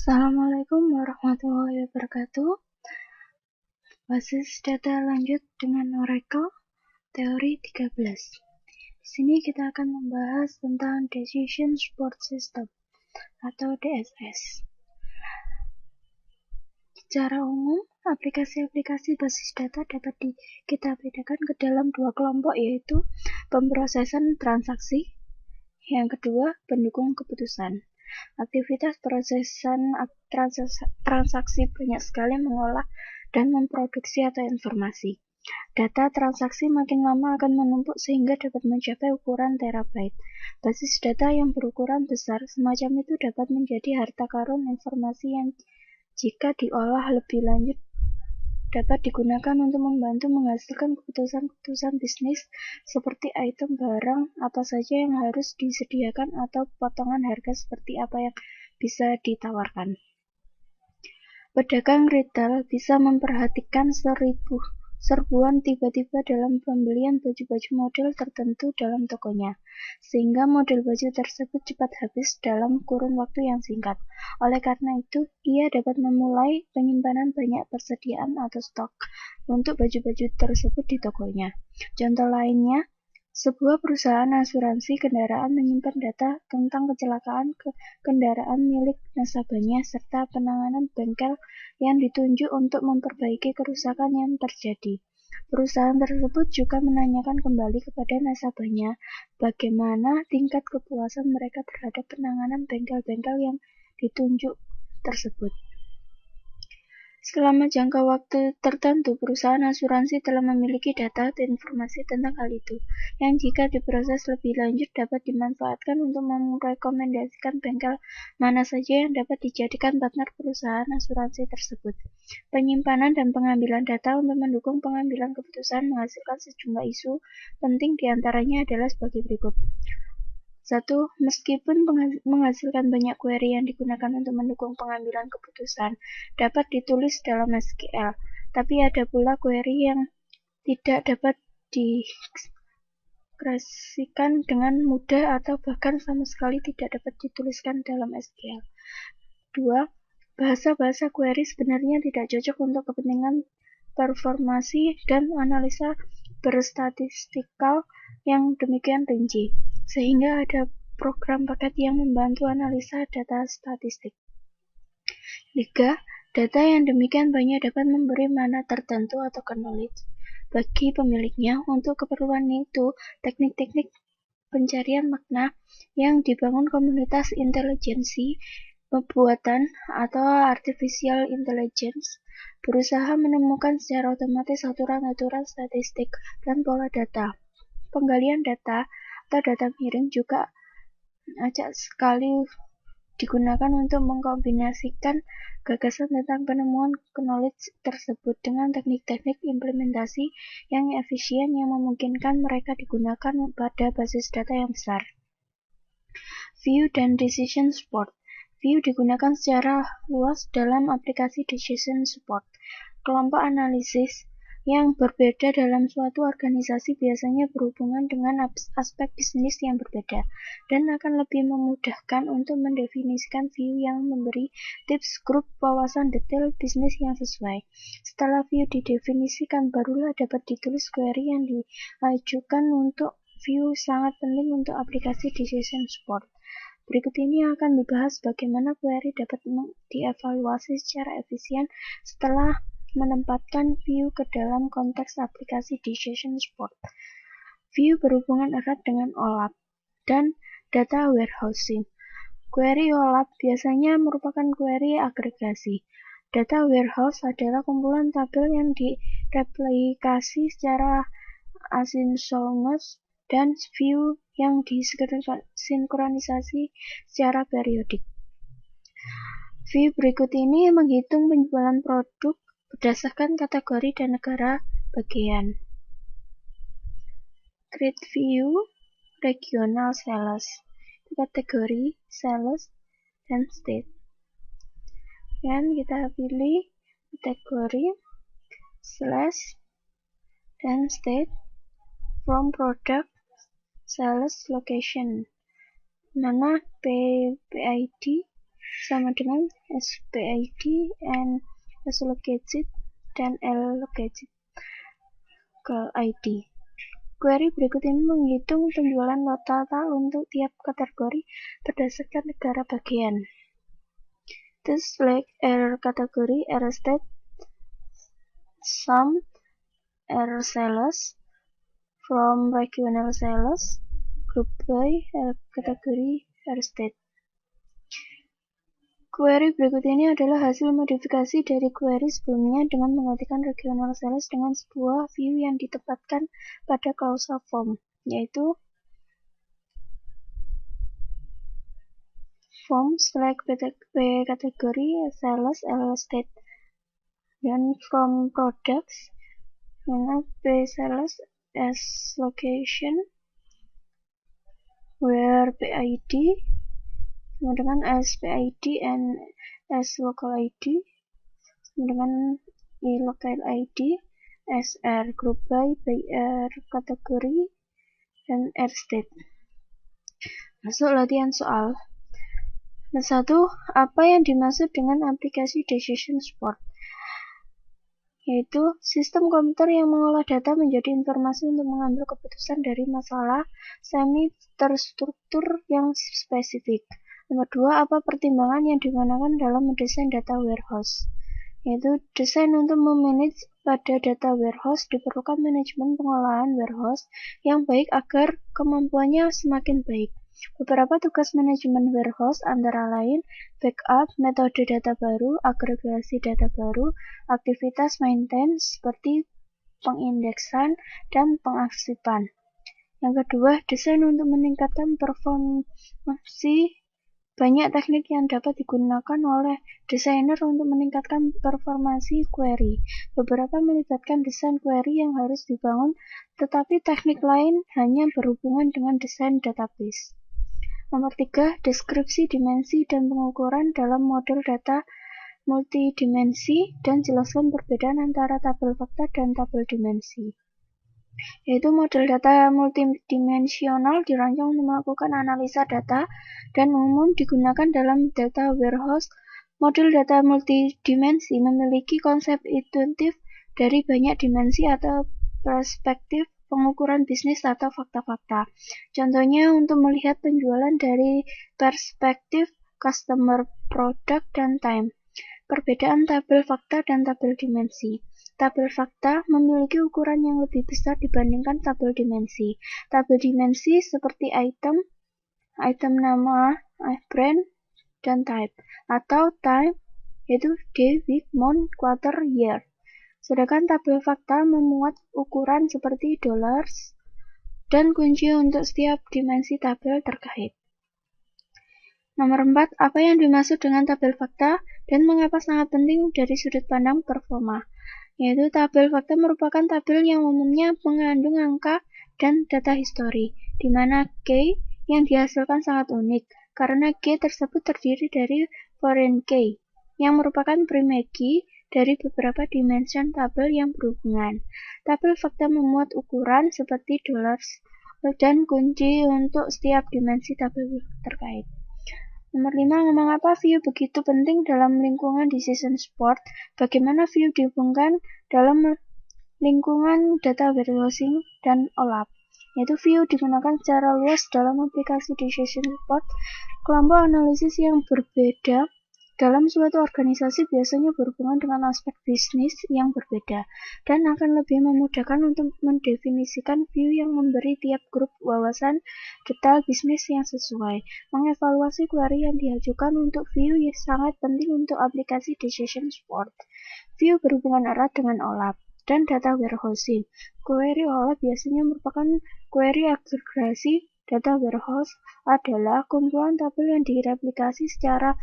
Assalamualaikum warahmatullahi wabarakatuh. Basis data lanjut dengan Oracle, teori 13. Di sini kita akan membahas tentang Decision Support System atau DSS. Secara umum, aplikasi-aplikasi basis data dapat kita bedakan ke dalam dua kelompok, yaitu pemrosesan transaksi, yang kedua pendukung keputusan. Aktivitas prosesan transaksi banyak sekali mengolah dan memproduksi atau informasi. Data transaksi makin lama akan menumpuk sehingga dapat mencapai ukuran terabyte. Basis data yang berukuran besar semacam itu dapat menjadi harta karun informasi yang jika diolah lebih lanjut dapat digunakan untuk membantu menghasilkan keputusan-keputusan bisnis seperti item barang apa saja yang harus disediakan atau potongan harga seperti apa yang bisa ditawarkan. Pedagang retail bisa memperhatikan serbuan tiba-tiba dalam pembelian baju-baju model tertentu dalam tokonya, sehingga model baju tersebut cepat habis dalam kurun waktu yang singkat. Oleh karena itu, ia dapat memulai penyimpanan banyak persediaan atau stok untuk baju-baju tersebut di tokonya. Contoh lainnya, sebuah perusahaan asuransi kendaraan menyimpan data tentang kecelakaan kendaraan milik nasabahnya serta penanganan bengkel yang ditunjuk untuk memperbaiki kerusakan yang terjadi. Perusahaan tersebut juga menanyakan kembali kepada nasabahnya bagaimana tingkat kepuasan mereka terhadap penanganan bengkel-bengkel yang ditunjuk tersebut. Selama jangka waktu tertentu, perusahaan asuransi telah memiliki data dan informasi tentang hal itu, yang jika diproses lebih lanjut dapat dimanfaatkan untuk merekomendasikan bengkel mana saja yang dapat dijadikan partner perusahaan asuransi tersebut. Penyimpanan dan pengambilan data untuk mendukung pengambilan keputusan menghasilkan sejumlah isu penting diantaranya adalah sebagai berikut. 1. Meskipun menghasilkan banyak query yang digunakan untuk mendukung pengambilan keputusan dapat ditulis dalam SQL, tapi ada pula query yang tidak dapat diekspresikan dengan mudah atau bahkan sama sekali tidak dapat dituliskan dalam SQL. 2. Bahasa-bahasa query sebenarnya tidak cocok untuk kepentingan performasi dan analisa berstatistikal yang demikian rinci, sehingga ada program paket yang membantu analisa data statistik. 3. Data yang demikian banyak dapat memberi makna tertentu atau knowledge bagi pemiliknya. Untuk keperluan itu, teknik-teknik pencarian makna yang dibangun komunitas intelijensi pembuatan atau artificial intelligence berusaha menemukan secara otomatis aturan-aturan statistik dan pola data. Penggalian data atau data miring juga acak sekali digunakan untuk mengkombinasikan gagasan tentang penemuan knowledge tersebut dengan teknik-teknik implementasi yang efisien yang memungkinkan mereka digunakan pada basis data yang besar. View dan Decision Support. View digunakan secara luas dalam aplikasi Decision Support. Kelompok analisis yang berbeda dalam suatu organisasi biasanya berhubungan dengan aspek bisnis yang berbeda dan akan lebih memudahkan untuk mendefinisikan view yang memberi tips grup wawasan detail bisnis yang sesuai. Setelah view didefinisikan, barulah dapat ditulis query yang diajukan untuk view sangat penting untuk aplikasi Decision Support. Berikut ini akan dibahas bagaimana query dapat dievaluasi secara efisien setelah menempatkan view ke dalam konteks aplikasi Decision Support. View berhubungan erat dengan OLAP dan data warehousing. Query OLAP biasanya merupakan query agregasi. Data warehouse adalah kumpulan tabel yang direplikasi secara asinkronus dan view yang disinkronisasi secara periodik. View berikut ini menghitung penjualan produk berdasarkan kategori dan negara bagian. Create view regional sales, kategori sales dan state. Dan kita pilih kategori slash dan state from product sales location, mana PID sama dengan SPID and SLocated dan LLocated ID. Query berikut ini menghitung penjualan lot total untuk tiap kategori berdasarkan negara bagian. Thus, select error category, error state, sum, error sales, from regional sales, group by, error category, error state. Query berikut ini adalah hasil modifikasi dari query sebelumnya dengan menggantikan regional sales dengan sebuah view yang ditempatkan pada klausa form, yaitu form select by category sales state, dan from products by sales as location, where PID sama dengan SPID and as local ID sama dengan local ID, SR group by R category, dan R state. Masuk latihan soal. 1. Apa yang dimaksud dengan aplikasi decision support? Yaitu sistem komputer yang mengolah data menjadi informasi untuk mengambil keputusan dari masalah semi-terstruktur yang spesifik. Nomor 2, apa pertimbangan yang digunakan dalam mendesain data warehouse? Yaitu desain untuk memanage pada data warehouse diperlukan manajemen pengolahan warehouse yang baik agar kemampuannya semakin baik. Beberapa tugas manajemen warehouse antara lain backup, metode data baru, agregasi data baru, aktivitas maintenance seperti pengindeksan dan pengarsipan. Yang kedua, desain untuk meningkatkan performansi. Banyak teknik yang dapat digunakan oleh desainer untuk meningkatkan performansi query. Beberapa melibatkan desain query yang harus dibangun, tetapi teknik lain hanya berhubungan dengan desain database. Nomor 3, deskripsi dimensi dan pengukuran dalam model data multidimensi dan jelaskan perbedaan antara tabel fakta dan tabel dimensi. Yaitu model data multidimensional dirancang untuk melakukan analisa data dan umum digunakan dalam data warehouse. Model data multidimensi memiliki konsep intuitif dari banyak dimensi atau perspektif pengukuran bisnis atau fakta-fakta. Contohnya untuk melihat penjualan dari perspektif customer, product, dan time. Perbedaan tabel fakta dan tabel dimensi. Tabel fakta memiliki ukuran yang lebih besar dibandingkan tabel dimensi. Tabel dimensi seperti item nama, brand, dan type. Atau time, yaitu day, week, month, quarter, year. Sedangkan tabel fakta memuat ukuran seperti dollars dan kunci untuk setiap dimensi tabel terkait. Nomor 4, apa yang dimaksud dengan tabel fakta dan mengapa sangat penting dari sudut pandang performa? Yaitu tabel fakta merupakan tabel yang umumnya mengandung angka dan data histori, di mana key yang dihasilkan sangat unik, karena key tersebut terdiri dari foreign key, yang merupakan primary key dari beberapa dimension tabel yang berhubungan. Tabel fakta memuat ukuran seperti dollars dan kunci untuk setiap dimensi tabel terkait. Nomor 5, mengapa view begitu penting dalam lingkungan decision support? Bagaimana view dihubungkan dalam lingkungan data warehousing dan OLAP? Yaitu view digunakan secara luas dalam aplikasi decision support. Kelompok analisis yang berbeda dalam suatu organisasi biasanya berhubungan dengan aspek bisnis yang berbeda dan akan lebih memudahkan untuk mendefinisikan view yang memberi tiap grup wawasan detail bisnis yang sesuai. Mengevaluasi query yang diajukan untuk view yang sangat penting untuk aplikasi decision support. View berhubungan erat dengan OLAP dan data warehousing. Query OLAP biasanya merupakan query agregasi. Data warehouse adalah kumpulan tabel yang direplikasi secara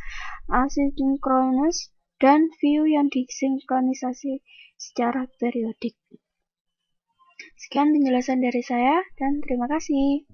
asinkronus dan view yang disinkronisasi secara periodik. Sekian penjelasan dari saya dan terima kasih.